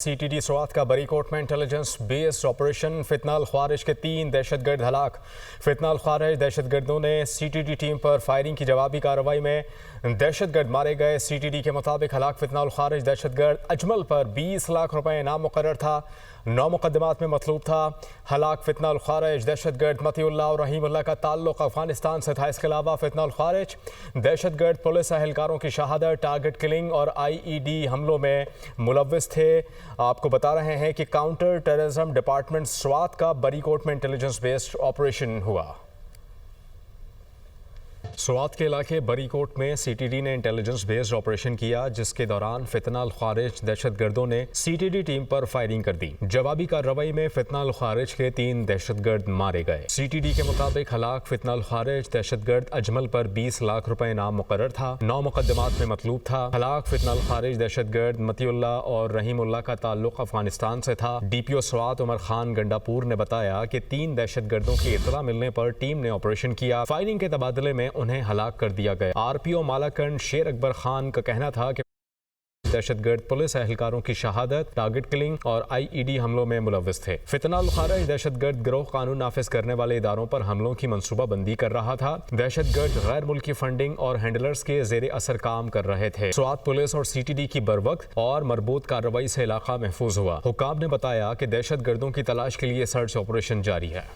CTD Swat का बरीकोट में intelligence based operation फितनाल ख्वारिज के 3 दहशतगर्द हलाक। फितनाल ख्वारिज दहशतगर्दों ने सीटीडी टीम पर फायरिंग की जवाबी कार्रवाई में दहशतगर्द मारे गए। सीटीडी के मुताबिक हलाक फितनाल ख्वारिज दहशतगर्द अजमल पर 20 लाख रुपए इनाम मुकर्रर था। 9 मुकदमात में मतलूब था। हलाक फितनाल ख्वारिज दहशतगर्द मतीउल्लाह और रहीमुल्लाह का ताल्लुक अफगानिस्तान से था। इसके अलावा फितनाल ख्वारिज दहशतगर्द पुलिस एहलकारों की शहादत, टारगेट किलिंग और IED हमलों में मुलव्विस थे। आपको बता रहे हैं कि काउंटर टेररिज्म डिपार्टमेंट स्वात का बरीकोट में इंटेलिजेंस बेस्ड ऑपरेशन हुआ। स्वात के इलाके बरीकोट में सीटीडी ने इंटेलिजेंस बेस्ड ऑपरेशन किया, जिसके दौरान फितनाल ख्वारिज दहशतगर्दों ने सीटीडी टीम पर फायरिंग कर दी। जवाबी कार्रवाई में फितनाल ख्वारिज के 3 दहशतगर्द मारे गए। सीटीडी के मुताबिक हलाक फितनाल ख्वारिज दहशतगर्द अजमल पर 20 लाख रुपए इनाम मुकर्रर था। 9 मुकदमात में मतलूब था। हलाक फितनाल ख्वारिज दहशतगर्द मतीउल्लाह और रहीमुल्लाह का ताल्लुक अफगानिस्तान से था। DPO स्वात उमर खान गंडापुर ने बताया कि 3 दहशतगर्दों की इत्तला मिलने पर टीम ने ऑपरेशन किया। फायरिंग के तबादले में उन्हें हलाक कर दिया गया। RPO मालाकंड शेर अकबर खान का कहना था कि दहशतगर्द पुलिस एहलकारों की शहादत, टारगेट किलिंग और IED हमलों में मुलव्विस थे। फितनाल ख्वारिज दहशतगर्द गिरोह कानून नाफिज करने वाले इदारों पर हमलों की मंसूबाबंदी कर रहा था। दहशतगर्द गैर मुल्की फंडिंग और हैंडलर्स के जेर असर काम कर रहे थे। स्वात पुलिस और CTD की बरवक्त और मरबूत कार्रवाई से इलाका महफूज हुआ। हुक्काम ने बताया कि दहशतगर्दों की तलाश के लिए सर्च ऑपरेशन जारी है।